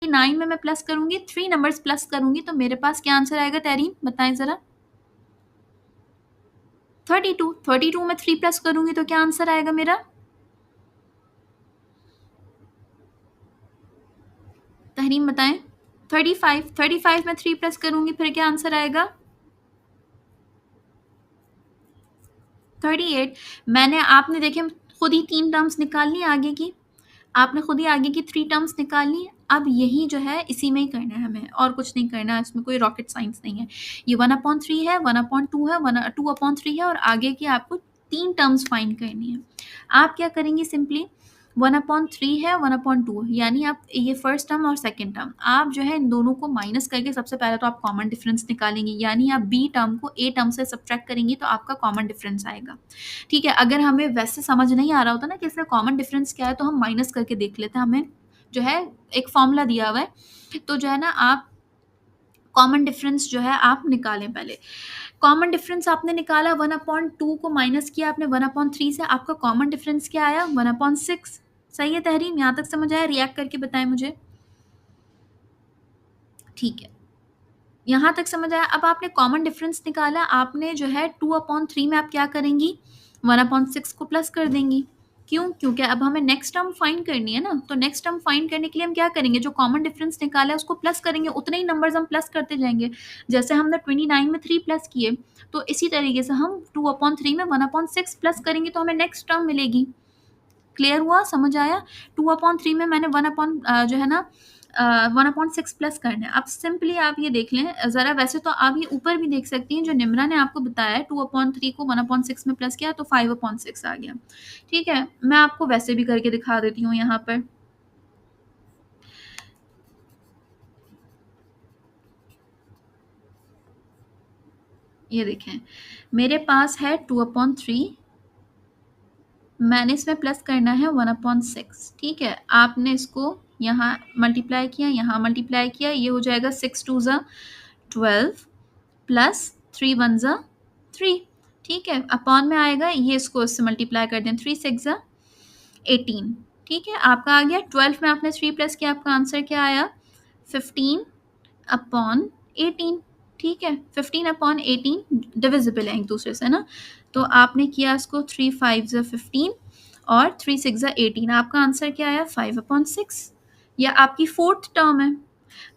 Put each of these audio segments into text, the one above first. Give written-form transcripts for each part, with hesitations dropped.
39 में मैं प्लस करूंगी, 3 नंबर्स प्लस करूंगी तो मेरे पास क्या आंसर आएगा तहरीम, बताएं जरा। 32 में 3 प्लस करूंगी तो क्या आंसर आएगा मेरा, तहरीम बताएं। 35 में 3 प्लस करूंगी फिर क्या आंसर आएगा, 38। मैंने आपने देखे खुद ही 3 टर्म्स निकाल ली आगे की, आपने खुद ही आगे की 3 टर्म्स निकाल ली। अब यही जो है इसी में ही करना है हमें, और कुछ नहीं करना है, इसमें कोई रॉकेट साइंस नहीं है। ये 1/3 है, 1/2 है, 2/3 है, और आगे की आपको 3 टर्म्स फाइंड करनी है। आप क्या करेंगे, सिंपली 1/3 है, 1/2 है, यानी आप ये फर्स्ट टर्म और सेकेंड टर्म आप जो है इन दोनों को माइनस करके सबसे पहले तो आप कॉमन डिफरेंस निकालेंगे, यानी आप बी टर्म को ए टर्म से सब्ट्रैक्ट करेंगे तो आपका कॉमन डिफरेंस आएगा। ठीक है, अगर हमें वैसे समझ नहीं आ रहा होता ना कि इसमें कॉमन डिफरेंस क्या है तो हम माइनस करके देख लेते हैं। हमें जो है एक फॉर्मूला दिया हुआ है, तो जो है ना आप कॉमन डिफरेंस जो है आप निकालें। पहले कॉमन डिफरेंस आपने निकाला, 1/2 को माइनस किया आपने 1/3 से, आपका कॉमन डिफरेंस क्या आया, 1/6। सही है तहरीम, यहाँ तक समझ आया, रिएक्ट करके बताएं मुझे। ठीक है, यहाँ तक समझ आया। अब आपने कॉमन डिफरेंस निकाला, आपने जो है 2/3 में आप क्या करेंगी, 1/6 को प्लस कर देंगी। क्यों, क्योंकि अब हमें नेक्स्ट टर्म फाइंड करनी है ना, तो नेक्स्ट टर्म फाइंड करने के लिए हम क्या करेंगे, जो कॉमन डिफरेंस निकाला है उसको प्लस करेंगे, उतने ही नंबर्स हम प्लस करते जाएंगे। जैसे हमने 29 में 3 प्लस किए, तो इसी तरीके से हम 2/3 में 1/6 प्लस करेंगे तो हमें नेक्स्ट टर्म मिलेगी। क्लियर हुआ, समझ आया। 2/3 में मैंने जो है ना 1/6 प्लस करना है। अब सिंपली आप ये देख लें ज़रा, वैसे तो आप ये ऊपर भी देख सकती हैं, जो निम्रा ने आपको बताया 2/3 को 1/6 में प्लस किया तो 5/6 आ गया। ठीक है, मैं आपको वैसे भी करके दिखा देती हूँ यहाँ पर। ये देखें, मेरे पास है 2/3, मैंने इसमें प्लस करना है 1/6। ठीक है, आपने इसको यहाँ मल्टीप्लाई किया, यहाँ मल्टीप्लाई किया, ये हो जाएगा 6 2 ज़ा 12 प्लस 3 1 ज़ा 3। ठीक है, अपॉन में आएगा, ये इसको इससे मल्टीप्लाई कर दें, 3 6 ज़ा 18। ठीक है, आपका आ गया। 12 में आपने 3 प्लस किया, आपका आंसर क्या आया, 15/18। ठीक है, 15/18 डिविजिबल है एक दूसरे से ना, तो आपने किया इसको 3 5 ज़ा 15 और 3 6 ज़ा 18, आपका आंसर क्या आया, 5/6। या आपकी फोर्थ टर्म है।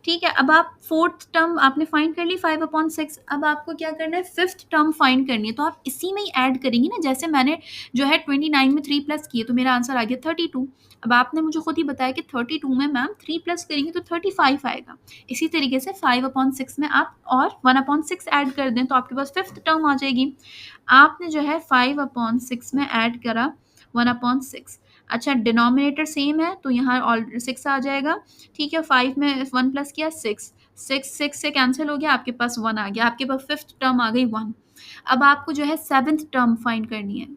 ठीक है, अब आप फोर्थ टर्म आपने फाइंड कर ली 5/6। अब आपको क्या करना है, फिफ्थ टर्म फाइंड करनी है, तो आप इसी में ही ऐड करेंगी ना। जैसे मैंने जो है 29 में 3 प्लस किए तो मेरा आंसर आ गया 32। अब आपने मुझे खुद ही बताया कि 32 में मैम 3 प्लस करेंगे तो 35 आएगा। इसी तरीके से 5/6 में आप और 1/6 ऐड कर दें तो आपके पास फिफ्थ टर्म आ जाएगी। आपने जो है 5/6 में ऐड करा 1/6। अच्छा, डिनोमिनेटर सेम है तो यहाँ ऑल 6 आ जाएगा। ठीक है, 5 में 1 प्लस किया 6, 6 से कैंसिल हो गया, आपके पास 1 आ गया, आपके पास फिफ्थ टर्म आ गई 1। अब आपको जो है सेवन्थ टर्म फाइंड करनी है,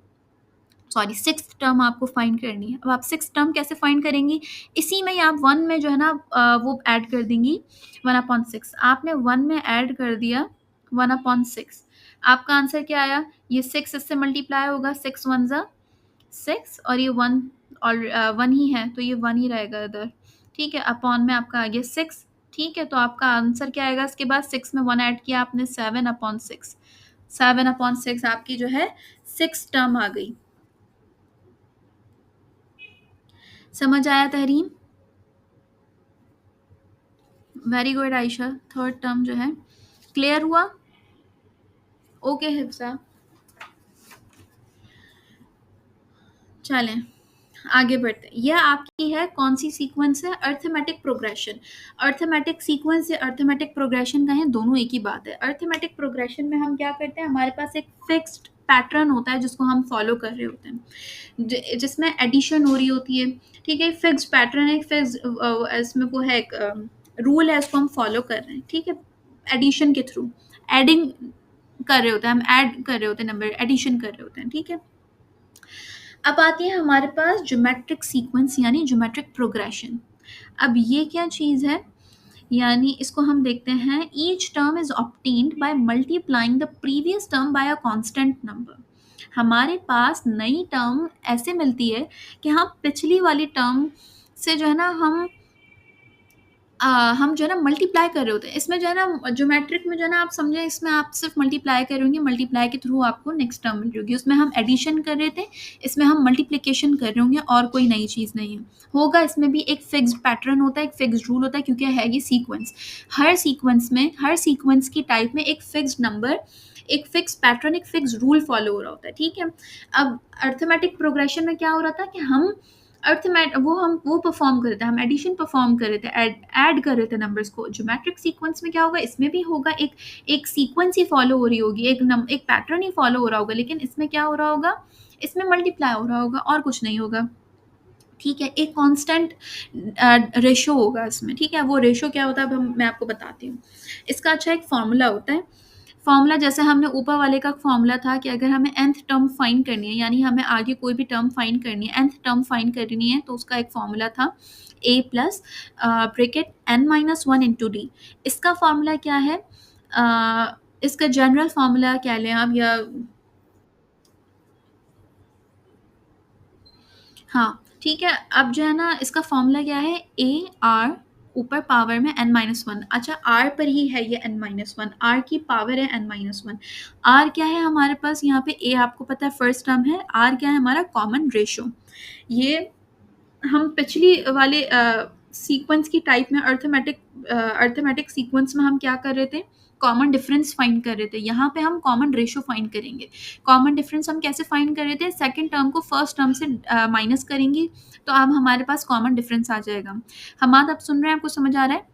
सॉरी सिक्स्थ टर्म आपको फाइंड करनी है। अब आप सिक्स्थ टर्म कैसे फाइंड करेंगी, इसी में ही आप 1 में जो है ना वो ऐड कर देंगी 1/6। आपने 1 में ऐड कर दिया 1/6, आपका आंसर क्या आया, ये 6 इससे मल्टीप्लाई होगा, 6 1 ज़ा 6 और ये 1 और 1 ही है तो ये 1 ही रहेगा इधर। ठीक है, अपॉन में आपका आ गया 6। ठीक है, तो आपका आंसर क्या आएगा, इसके बाद 6 में 1 ऐड किया आपने, 7/6। 7/6 आपकी जो है 6 टर्म आ गई। समझ आया Tahreem, very good Ayesha. Third term जो है क्लियर हुआ, ओके हिफ्सा। चलें आगे बढ़ते हैं। यह आपकी है कौन सी सीक्वेंस है, अर्थमेटिक प्रोग्रेशन। अर्थमेटिक सीक्वेंस या अर्थमेटिक प्रोग्रेशन का है, दोनों एक ही बात है। अर्थमेटिक प्रोग्रेशन में हम क्या करते हैं, हमारे पास एक फिक्स्ड पैटर्न होता है जिसको हम फॉलो कर रहे होते हैं, जिसमें एडिशन हो रही होती है। ठीक है, फिक्स्ड पैटर्न है, फिक्स्ड इसमें वो है एक रूल है, उसको हम फॉलो कर रहे हैं। ठीक है, एडिशन के थ्रू एडिंग कर रहे होते हैं, हम ऐड कर रहे होते हैं, नंबर एडिशन कर रहे होते हैं। ठीक है, अब आती है हमारे पास ज्योमेट्रिक सीक्वेंस यानी ज्योमेट्रिक प्रोग्रेशन। अब ये क्या चीज़ है, यानी इसको हम देखते हैं, each term is obtained by multiplying the previous term by a constant number. हमारे पास नई टर्म ऐसे मिलती है कि हम पिछली वाली टर्म से जो है ना हम अ, हम जो है ना मल्टीप्लाई कर रहे होते हैं। इसमें जो है ना ज्योमेट्रिक में जो है ना आप समझें, इसमें आप सिर्फ मल्टीप्लाई कर रहे होंगे, मल्टीप्लाई के थ्रू आपको नेक्स्ट टर्म मिल रही होगी। उसमें हम एडिशन कर रहे थे, इसमें हम मल्टीप्लिकेशन कर रहे होंगे, और कोई नई चीज़ नहीं है। होगा इसमें भी एक फिक्स्ड पैटर्न होता है, एक फिक्स्ड रूल होता है, क्योंकि है ये सीक्वेंस। हर सीक्वेंस की टाइप में एक फिक्स्ड नंबर, एक फिक्स पैटर्न, एक फिक्स रूल फॉलो हो रहा होता है, ठीक है। अब अर्थमेटिक प्रोग्रेशन में क्या हो रहा था कि हम अर्थमेट वो परफॉर्म कर रहे थे, हम एडिशन परफॉर्म कर रहे थे, ऐड कर रहे थे नंबर्स को। ज्योमेट्रिक सीक्वेंस में क्या होगा, इसमें भी होगा, एक सीक्वेंस ही फॉलो हो रही होगी, एक पैटर्न ही फॉलो हो रहा होगा, लेकिन इसमें क्या हो रहा होगा, इसमें मल्टीप्लाई हो रहा होगा और कुछ नहीं होगा, ठीक है। एक कांस्टेंट रेशो होगा इसमें, ठीक है। वो रेशो क्या होता है, अब मैं आपको बताती हूँ। इसका अच्छा एक फॉर्मूला होता है। फॉर्मूला जैसे हमने ऊपर वाले का फॉर्मूला था कि अगर हमें nth टर्म फाइंड करनी है, यानी हमें आगे कोई भी टर्म फाइंड करनी है, nth टर्म फाइंड करनी है, तो उसका एक फॉर्मूला था a plus bracket n minus one into D. इसका फॉर्मूला क्या है, इसका जनरल फॉर्मूला क्या लें आप, या हाँ, ठीक है। अब जो है ना इसका फॉर्मूला क्या है, ए आर ऊपर पावर में n माइनस वन। अच्छा, आर पर ही है ये n माइनस वन, आर की पावर है n माइनस वन। आर क्या है हमारे पास यहाँ पे, ए आपको पता है फर्स्ट टर्म है, आर क्या है हमारा कॉमन रेशो। ये हम पिछली वाले सीक्वेंस की टाइप में अर्थमेटिक सीक्वेंस में हम क्या कर रहे थे, कॉमन डिफरेंस फाइंड कर रहे थे। यहाँ पे हम कॉमन रेशो फाइंड करेंगे। कॉमन डिफरेंस हम कैसे फाइंड कर रहे थे, सेकंड टर्म को फर्स्ट टर्म से माइनस करेंगे, तो अब हमारे पास कॉमन डिफरेंस आ जाएगा। हमाद, आप सुन रहे हैं, आपको समझ आ रहा है?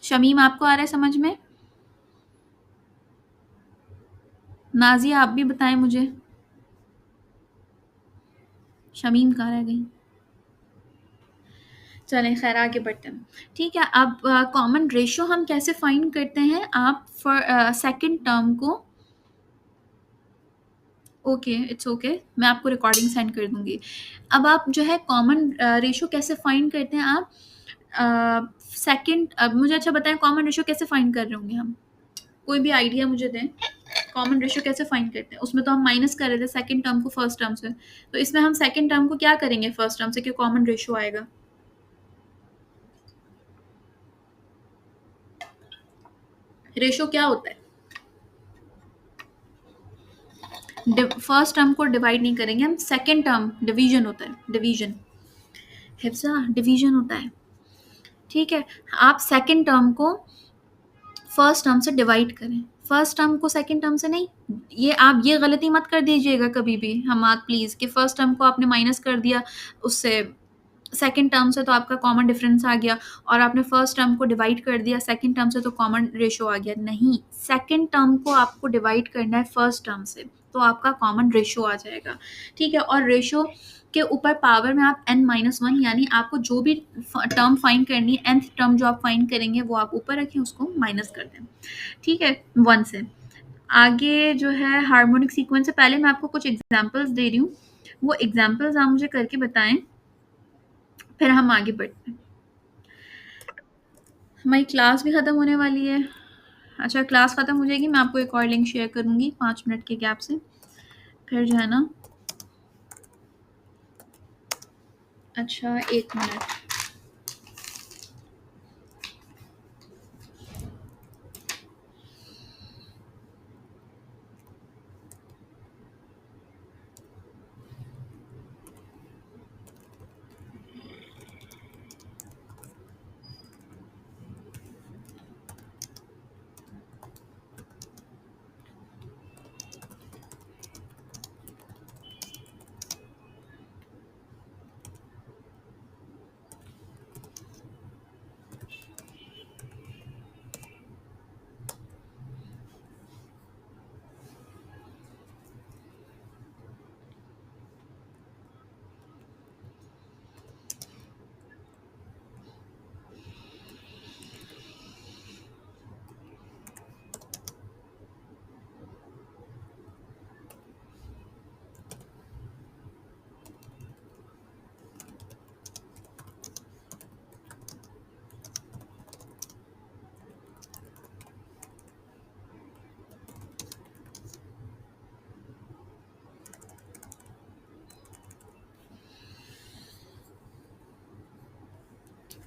शमीम, आपको आ रहा है समझ में? नाजिया, आप भी बताएं मुझे। शमीम कहाँ रह गई? चलें, खैर आगे बढ़ते हैं। ठीक है, अब कॉमन रेशो हम कैसे फाइंड करते हैं, आप फॉर सेकंड टर्म को, ओके इट्स ओके, मैं आपको रिकॉर्डिंग सेंड कर दूंगी। अब आप जो है कॉमन रेशो कैसे फाइंड करते हैं, आप सेकंड, अब मुझे अच्छा बताएं, कॉमन रेशो कैसे फाइंड कर रहे होंगे हम, कोई भी आइडिया मुझे दें। कॉमन रेशो कैसे फाइंड करते हैं, उसमें तो हम माइनस कर रहे थे सेकंड टर्म को फर्स्ट टर्म से, तो इसमें हम सेकंड टर्म को क्या करेंगे फर्स्ट टर्म से कि कॉमन रेशो आएगा। रेशो क्या होता है, फर्स्ट टर्म को डिवाइड नहीं करेंगे हम, सेकंड टर्म डिवीजन होता है, डिवीजन, हिफ्जा डिवीजन होता है, ठीक है। आप सेकंड टर्म को फर्स्ट टर्म से डिवाइड करें, फर्स्ट टर्म को सेकंड टर्म से नहीं। ये आप ये गलती मत कर दीजिएगा कभी भी, हम आप प्लीज़, कि फर्स्ट टर्म को आपने माइनस कर दिया उससे सेकंड टर्म से, तो आपका कॉमन डिफरेंस आ गया, और आपने फर्स्ट टर्म को डिवाइड कर दिया सेकंड टर्म से, तो कॉमन रेशो आ गया। नहीं, सेकंड टर्म को आपको डिवाइड करना है फर्स्ट टर्म से, तो आपका कॉमन रेशो आ जाएगा, ठीक है। और रेशो के ऊपर पावर में आप n माइनस वन, यानी आपको जो भी टर्म फाइंड करनी है, nth टर्म जो आप फाइंड करेंगे वो आप ऊपर रखें, उसको माइनस कर दें, ठीक है, वन से। आगे जो है हार्मोनिक सीक्वेंस से पहले मैं आपको कुछ एग्जांपल्स दे रही हूँ, वो एग्जांपल्स आप मुझे करके बताएं, फिर हम आगे बढ़ते हैं। हमारी क्लास भी ख़त्म होने वाली है। अच्छा, क्लास ख़त्म हो जाएगी, मैं आपको एक और लिंक शेयर करूँगी 5 मिनट के गैप से, फिर जो है ना, अच्छा 1 मिनट,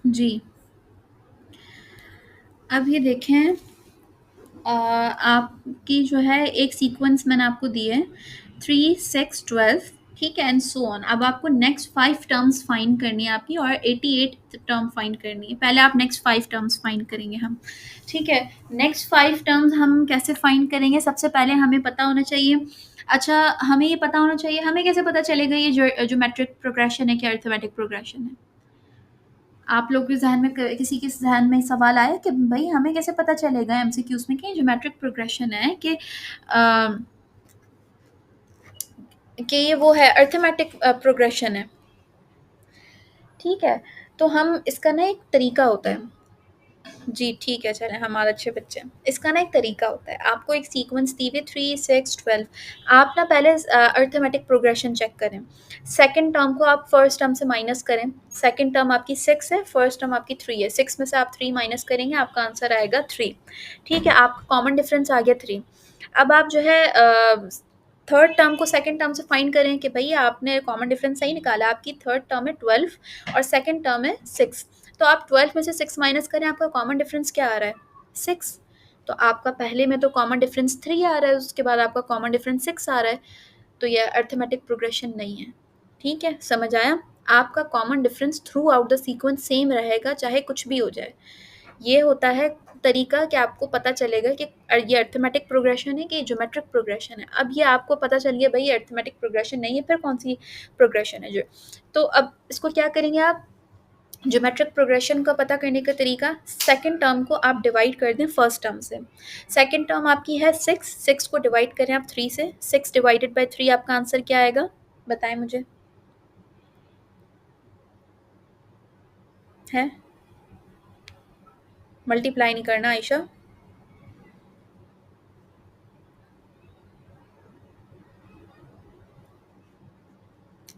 जी। अब ये देखें, आपकी जो है एक सीक्वेंस मैंने आपको दी है 3, 6, 12, ठीक है, एंड सो ऑन। अब आपको नेक्स्ट 5 टर्म्स फाइंड करनी है आपकी, और 88 टर्म फाइंड करनी है। पहले आप नेक्स्ट 5 टर्म्स फाइंड करेंगे हम, ठीक है। नेक्स्ट 5 टर्म्स हम कैसे फाइंड करेंगे? सबसे पहले हमें पता होना चाहिए, अच्छा, हमें ये पता होना चाहिए, हमें कैसे पता चलेगा ये ज्योमेट्रिक प्रोग्रेशन है कि अरिथमेटिक प्रोग्रेशन है? आप लोग के ज़हन में किसी के ज़हन में सवाल आया कि भाई हमें कैसे पता चलेगा एमसीक्यूज़ में कि ज्योमेट्रिक प्रोग्रेशन है कि ये वो है अरिथमेटिक प्रोग्रेशन है, ठीक है। तो हम इसका ना एक तरीका होता है। जी, ठीक है, चलें, हमारे अच्छे बच्चे हैं। इसका ना एक तरीका होता है, आपको एक सीक्वेंस दी हुई 3, 6, 12, आप ना पहले अरिथमेटिक प्रोग्रेशन चेक करें। सेकंड टर्म को आप फर्स्ट टर्म से माइनस करें। सेकंड टर्म आपकी 6 है, फर्स्ट टर्म आपकी 3 है। 6 में से आप 3 माइनस करेंगे, आपका आंसर आएगा 3, ठीक है। आपका कॉमन डिफरेंस आ गया 3। अब आप जो है थर्ड टर्म को सेकंड टर्म से फाइंड करें कि भई आपने कॉमन डिफरेंस सही निकाला। आपकी थर्ड टर्म है 12 और सेकंड टर्म है 6, तो आप 12 में से 6 माइनस करें, आपका कॉमन डिफरेंस क्या आ रहा है? 6। तो आपका पहले में तो कॉमन डिफरेंस 3 आ रहा है, उसके बाद आपका कॉमन डिफरेंस 6 आ रहा है, तो यह अरिथमेटिक प्रोग्रेशन नहीं है, ठीक है, समझ आया? आपका common difference through out the sequence same रहेगा, चाहे कुछ भी हो जाए। ये होता है तरीका कि आपको पता चलेगा कि ये अरिथमेटिक प्रोग्रेशन है कि ज्योमेट्रिक प्रोग्रेशन है। अब ये आपको पता चल गया भई अरिथमेटिक प्रोग्रेशन नहीं है, फिर कौन-सी प्रोग्रेशन है जो? तो अब इसको क्या करेंगे आप, ज्योमेट्रिक प्रोग्रेशन का पता करने का तरीका, सेकंड टर्म को आप डिवाइड कर दें फर्स्ट टर्म से। सेकंड टर्म आपकी है 6, 6 को डिवाइड करें आप 3 से, 6 डिवाइडेड बाय 3 आपका आंसर क्या आएगा? बताएँ मुझे। है? मल्टीप्लाई नहीं करना आयशा।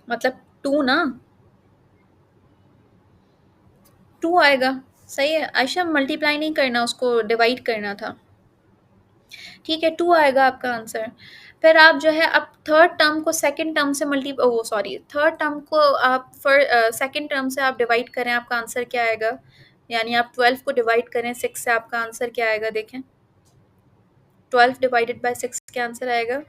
मतलब 2 ना? 2 आएगा, सही है। आयशा मल्टीप्लाई नहीं करना, उसको डिवाइड करना था। ठीक है, 2 आएगा आपका आंसर। फिर आप जो है अब थर्ड टर्म को सेकंड टर्म से सॉरी, थर्ड टर्म को आप सेकंड टर्म से आप डिवाइड करें, आपका आंसर क्या आएगा? यानी आप 12 को डिवाइड करें 6 से, आपका आंसर क्या आएगा देखें? 12 डिवाइडेड बाय 6 क्या आंसर आएगा?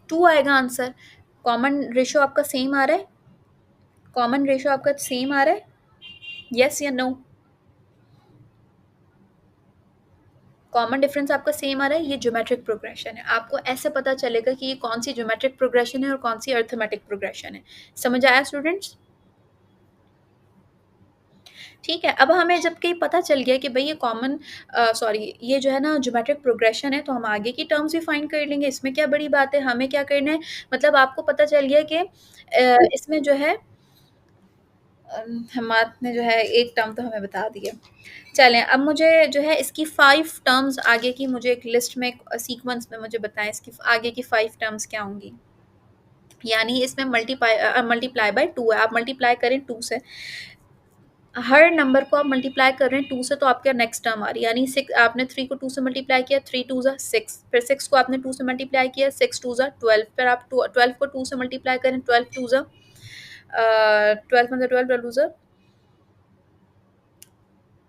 2 आएगा आंसर। कॉमन रेशियो आपका सेम आ रहा है? कॉमन रेशियो आपका सेम आ रहा है? येस या नो? कॉमन डिफरेंस आपका सेम आ रहा है, ये ज्योमेट्रिक प्रोग्रेशन है। आपको ऐसे पता चलेगा कि ये कौन सी ज्योमेट्रिक प्रोग्रेशन है और कौन सी अरिथमेटिक प्रोग्रेशन है। समझ आया स्टूडेंट्स? ठीक है, अब हमें जबकि पता चल गया कि भई ये सॉरी, ये जो है ना ज्योमेट्रिक प्रोग्रेशन है, तो हम आगे की टर्म्स भी फाइंड कर लेंगे, इसमें क्या बड़ी बात है। हमें क्या करना है, मतलब आपको पता चल गया कि इसमें जो है आपने जो है एक टर्म तो हमें बता दिया। चलें, अब मुझे जो है इसकी 5 टर्म्स आगे की, मुझे एक लिस्ट में, एक सीक्वेंस में मुझे बताएँ इसकी आगे की 5 टर्म्स क्या होंगी? यानी इसमें मल्टीप्लाई बाय 2 है, आप मल्टीप्लाई करें 2 से। हर नंबर को आप मल्टीप्लाई कर रहे हैं 2 से, तो आपका नेक्स्ट टर्म आ रही है। यानी 6, आपने 3 को 2 से मल्टीप्लाई किया, 3 2 ज़ा 6, फिर 6 को आपने 2 से मल्टीप्लाई किया, 6 2 ज़ा 12, फिर आप 12 को 2 से मल्टीप्लाई करें, 12 2 ज़ा 12 मतलब 12, 12 2 ज़ा,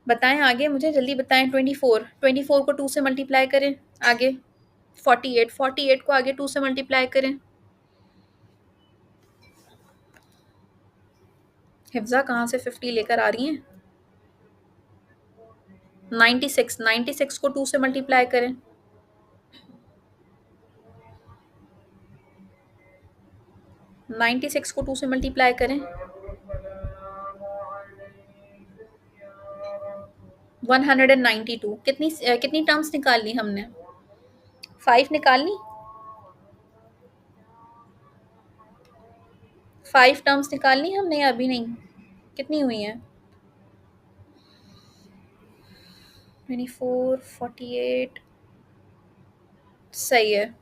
बताएँ आगे, मुझे जल्दी बताएँ। 24, 24 को 2 से मल्टीप्लाई करें, आगे 48, 48 को आगे 2 से मल्टीप्लाई करें। हिफ्ज़ा कहाँ से 50 लेकर आ रही हैं? 96, 96 को 2 से मल्टीप्लाई करें। 96 को 2 से मल्टीप्लाई करें। 192, कितनी टर्म्स निकालनी हमने? 5 निकालनी? 5 टर्म्स निकालनी हमने या अभी नहीं? कितनी हुई हैं? 24, 48, सही है।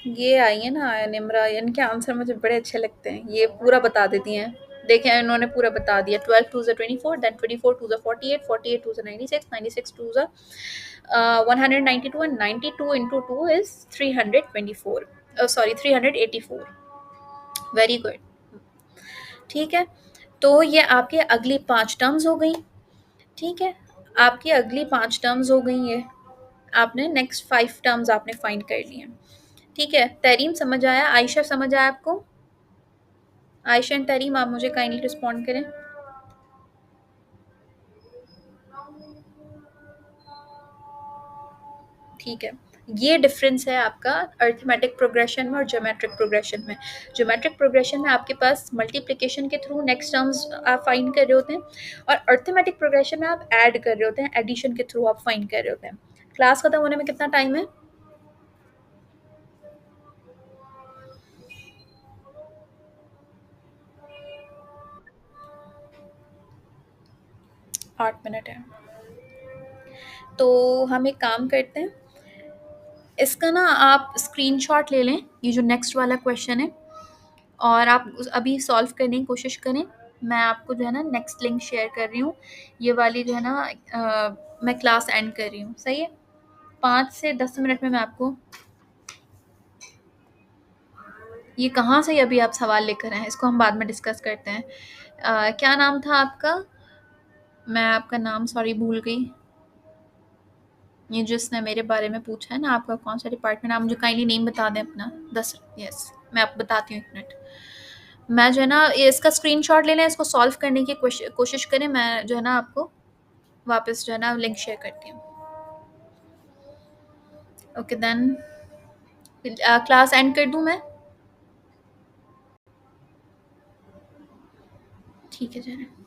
ये आई है ना निम्रा, इनके आंसर मुझे बड़े अच्छे लगते हैं, ये पूरा बता देती हैं। देखें इन्होंने पूरा बता दिया, 12 टू ज़ा 24, देन 24 टू ज़ा 48, 48 टू ज़ा 96, 96 टू ज़ा 192, and 92 into 2 is 324, sorry 384। Very good. ठीक है, तो ये आपके अगली 5 टर्म्स हो गई। ठीक है, आपकी अगली 5 टर्म्स हो गई ये। आपने नेक्स्ट 5 टर्म्स आपने फाइंड कर लिए हैं। ठीक है, तरीम समझ आया? आयशा समझ आया आपको? आयशा एंड तरीम, आप मुझे काइंडली रिस्पॉन्ड करें। ठीक है, ये डिफरेंस है आपका अर्थमेटिक प्रोग्रेशन में और ज्योमेट्रिक प्रोग्रेशन में। ज्योमेट्रिक प्रोग्रेशन में आपके पास मल्टीप्लिकेशन के थ्रू नेक्स्ट टर्म्स आप फाइंड कर रहे होते हैं, और अर्थमेटिक प्रोग्रेशन में आप ऐड कर रहे होते हैं, एडिशन के थ्रू आप फाइंड कर रहे होते हैं। क्लास खत्म होने में कितना टाइम है? 8 मिनट है। तो हम एक काम करते हैं, इसका ना आप स्क्रीनशॉट ले लें, ये जो नेक्स्ट वाला क्वेश्चन है, और आप अभी सॉल्व करने की कोशिश करें। मैं आपको जो है ना नेक्स्ट लिंक शेयर कर रही हूँ, ये वाली जो है ना मैं क्लास एंड कर रही हूँ, सही है? 5 से 10 मिनट में मैं आपको, ये कहाँ से अभी आप सवाल लेकर आए हैं, इसको हम बाद में डिस्कस करते हैं। क्या नाम था आपका? मैं आपका नाम सॉरी भूल गई। ये जिसने मेरे बारे में पूछा है ना, आपका कौन सा डिपार्टमेंट, आप मुझे काइंडली नेम बता दें अपना। 10, यस, मैं आपको बताती हूँ, 1 मिनट। मैं जो है ना ये इसका स्क्रीनशॉट ले लें, इसको सॉल्व करने की कोशिश करें, मैं जो है ना आपको वापस जो है ना लिंक शेयर करती हूँ। ओके देन, क्लास एंड कर दूँ मैं? ठीक है चलें।